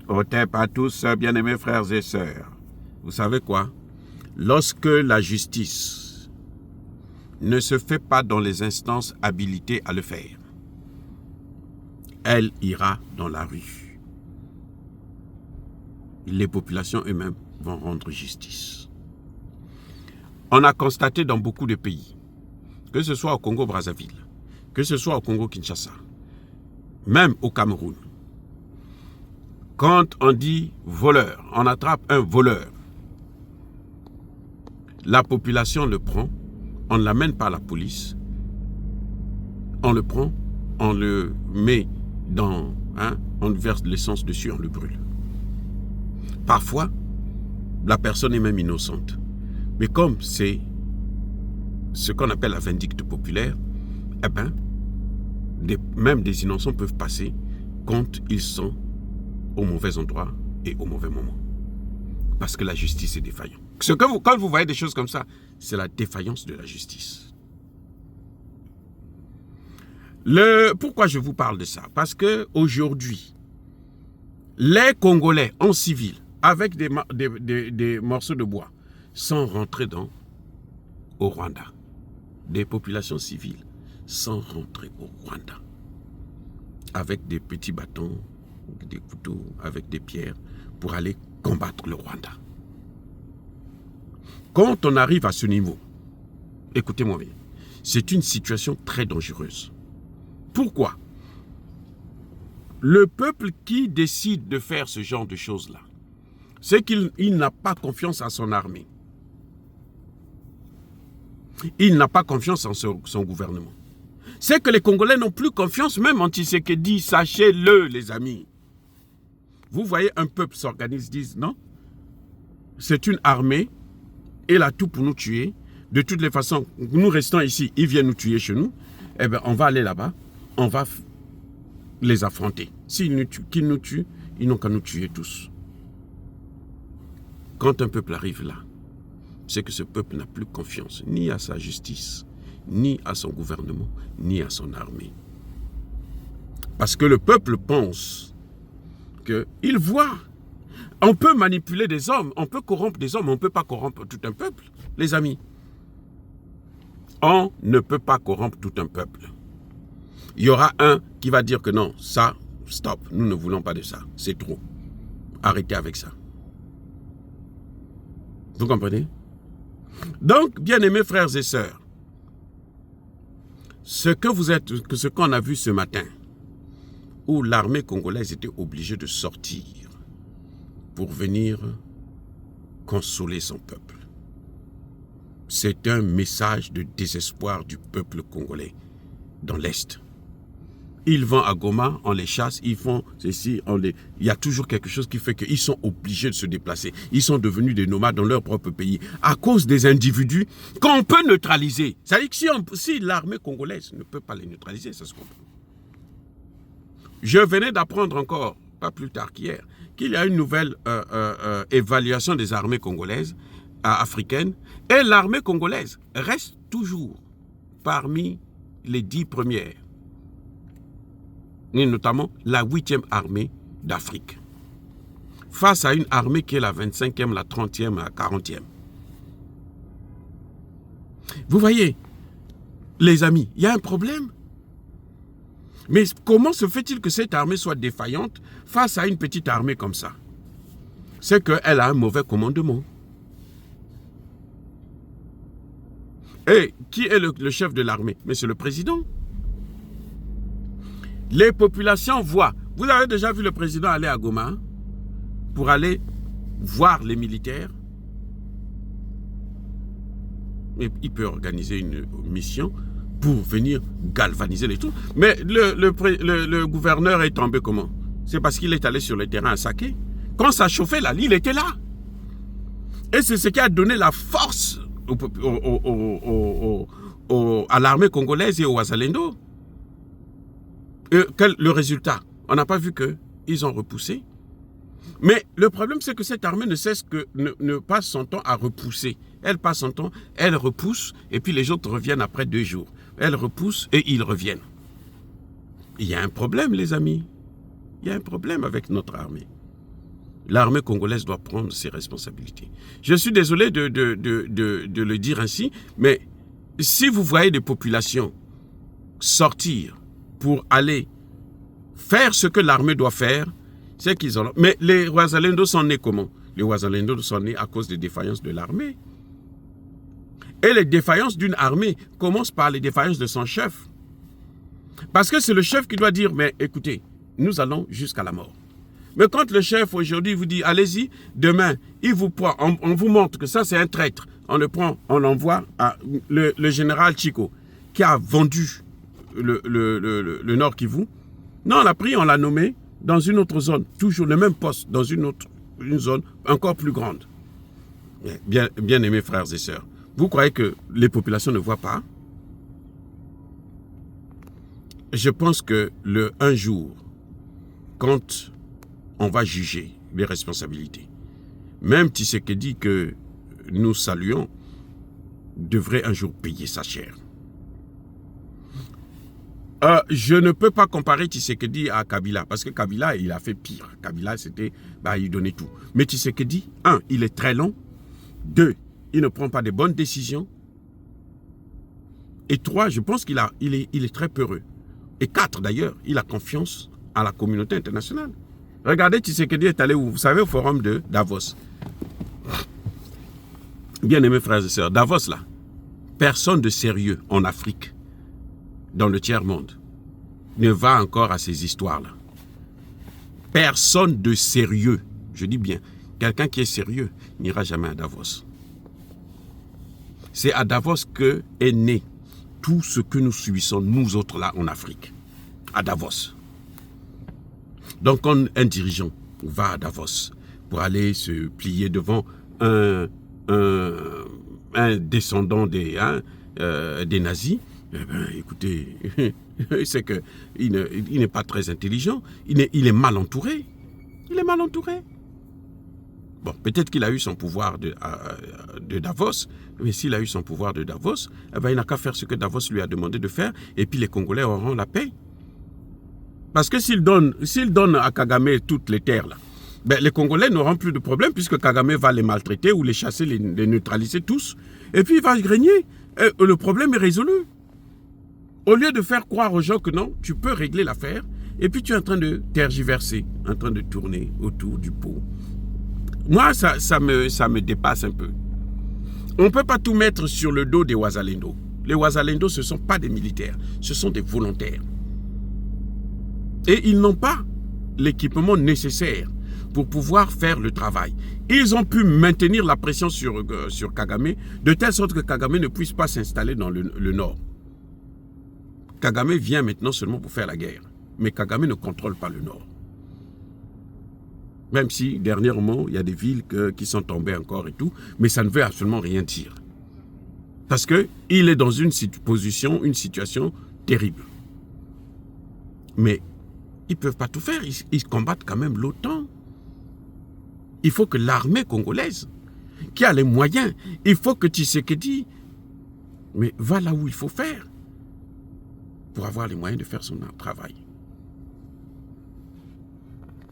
Otep à tous, bien-aimés frères et sœurs. Vous savez quoi? Lorsque la justice ne se fait pas dans les instances habilitées à le faire, elle ira dans la rue. Les populations eux-mêmes vont rendre justice. On a constaté dans beaucoup de pays, que ce soit au Congo-Brazzaville, que ce soit au Congo-Kinshasa, même au Cameroun, quand on dit voleur, on attrape un voleur, la population le prend, on ne l'amène pas à la police, on le prend, on le met dans, on verse de l'essence dessus, on le brûle. Parfois, la personne est même innocente. Mais comme c'est ce qu'on appelle la vindicte populaire, eh bien, même des innocents peuvent passer quand ils sont au mauvais endroit et au mauvais moment. Parce que la justice est défaillante. Quand vous voyez des choses comme ça, c'est la défaillance de la justice. Pourquoi je vous parle de ça? Parce qu'aujourd'hui, les Congolais en civil, avec des morceaux de bois, sont rentrés au Rwanda. Des populations civiles sont rentrées au Rwanda. Avec des petits bâtons, des couteaux, avec des pierres, pour aller combattre le Rwanda. Quand on arrive à ce niveau, écoutez-moi bien, c'est une situation très dangereuse. Pourquoi? Le peuple qui décide de faire ce genre de choses-là, c'est qu'il n'a pas confiance en son armée. Il n'a pas confiance en son gouvernement. C'est que les Congolais n'ont plus confiance, même en Tshisekedi, sachez-le les amis. Vous voyez un peuple s'organise, disent non, c'est une armée, elle a tout pour nous tuer. De toutes les façons, nous restons ici, ils viennent nous tuer chez nous. Eh bien, on va aller là-bas, on va les affronter. Qu'ils nous tuent, ils n'ont qu'à nous tuer tous. Quand un peuple arrive là, c'est que ce peuple n'a plus confiance ni à sa justice, ni à son gouvernement, ni à son armée. Parce que le peuple pense qu'il voit. On peut manipuler des hommes, on peut corrompre des hommes, on ne peut pas corrompre tout un peuple, les amis. On ne peut pas corrompre tout un peuple. Il y aura un qui va dire que non, ça, stop, nous ne voulons pas de ça, c'est trop. Arrêtez avec ça. Vous comprenez? Donc, bien-aimés frères et sœurs, ce qu'on a vu ce matin, où l'armée congolaise était obligée de sortir pour venir consoler son peuple, c'est un message de désespoir du peuple congolais dans l'Est. Ils vont à Goma, on les chasse, ils font ceci, il y a toujours quelque chose qui fait qu'ils sont obligés de se déplacer. Ils sont devenus des nomades dans leur propre pays à cause des individus qu'on peut neutraliser. C'est-à-dire que si l'armée congolaise ne peut pas les neutraliser, ça se comprend. Je venais d'apprendre encore, pas plus tard qu'hier, qu'il y a une nouvelle évaluation des armées congolaises, africaines, et l'armée congolaise reste toujours parmi les 10 premières. Et notamment la 8e armée d'Afrique, face à une armée qui est la 25e, la 30e, la 40e. Vous voyez, les amis, il y a un problème. Mais comment se fait-il que cette armée soit défaillante face à une petite armée comme ça? C'est qu'elle a un mauvais commandement. Et qui est le chef de l'armée? Mais c'est le président. Les populations voient. Vous avez déjà vu le président aller à Goma pour aller voir les militaires. Et il peut organiser une mission pour venir galvaniser les troupes. Mais le gouverneur est tombé comment? C'est parce qu'il est allé sur le terrain à Saké. Quand ça chauffait là, il était là. Et c'est ce qui a donné la force à l'armée congolaise et aux Wazalendo. Le résultat, on n'a pas vu qu'ils ont repoussé. Mais le problème, c'est que cette armée ne cesse ne passe son temps à repousser. Elle passe son temps, elle repousse, et puis les autres reviennent après 2 jours. Elle repousse et ils reviennent. Il y a un problème, les amis. Il y a un problème avec notre armée. L'armée congolaise doit prendre ses responsabilités. Je suis désolé de le dire ainsi, mais si vous voyez des populations sortir pour aller faire ce que l'armée doit faire, c'est qu'ils ont... Mais les Wazalendo sont nés comment? Les Wazalendo sont nés à cause des défaillances de l'armée. Et les défaillances d'une armée commencent par les défaillances de son chef. Parce que c'est le chef qui doit dire, mais écoutez, nous allons jusqu'à la mort. Mais quand le chef aujourd'hui vous dit, allez-y, demain, il vous prend, on vous montre que ça c'est un traître, on le prend, on l'envoie à le général Chico, qui a vendu le Nord Kivu. Non, on l'a pris, on l'a nommé dans une autre zone, toujours le même poste, dans une zone encore plus grande. Bien aimés frères et sœurs, vous croyez que les populations ne voient pas? Je pense que un jour, quand on va juger les responsabilités, même Tshisekedi que nous saluons, devrait un jour payer sa chair. Je ne peux pas comparer Tshisekedi à Kabila, parce que Kabila, il a fait pire. Kabila, c'était, il donnait tout. Mais Tshisekedi, 1, il est très long. 2, il ne prend pas de bonnes décisions. Et 3, je pense qu'il est très peureux. Et 4, d'ailleurs, il a confiance à la communauté internationale. Regardez, Tshisekedi est allé, vous savez, au forum de Davos. Bien-aimés frères et sœurs, Davos, là, personne de sérieux en Afrique, dans le tiers-monde, ne va encore à ces histoires-là. Personne de sérieux, je dis bien, quelqu'un qui est sérieux n'ira jamais à Davos. C'est à Davos que est né tout ce que nous subissons, nous autres là en Afrique. À Davos. Donc quand un dirigeant va à Davos pour aller se plier devant un descendant des nazis, écoutez, c'est qu'il n'est pas très intelligent, il est mal entouré. Il est mal entouré. Bon, peut-être qu'il a eu son pouvoir de Davos, mais s'il a eu son pouvoir de Davos, il n'a qu'à faire ce que Davos lui a demandé de faire, et puis les Congolais auront la paix. Parce que s'il donne à Kagame toutes les terres, là, les Congolais n'auront plus de problème, puisque Kagame va les maltraiter ou les chasser, les neutraliser tous, et puis il va régner. Et le problème est résolu. Au lieu de faire croire aux gens que non, tu peux régler l'affaire, et puis tu es en train de tergiverser, en train de tourner autour du pot. Moi, ça me dépasse un peu. On ne peut pas tout mettre sur le dos des Wazalendo. Les Wazalendo, ce ne sont pas des militaires, ce sont des volontaires. Et ils n'ont pas l'équipement nécessaire pour pouvoir faire le travail. Ils ont pu maintenir la pression sur Kagame, de telle sorte que Kagame ne puisse pas s'installer dans le nord. Kagame vient maintenant seulement pour faire la guerre. Mais Kagame ne contrôle pas le nord. Même si, dernièrement, il y a des villes qui sont tombées encore et tout, mais ça ne veut absolument rien dire. Parce qu'il est dans une situation terrible. Mais ils ne peuvent pas tout faire, ils combattent quand même l'OTAN. Il faut que l'armée congolaise, qui a les moyens, il faut que Tshisekedi, mais va là où il faut faire, pour avoir les moyens de faire son travail.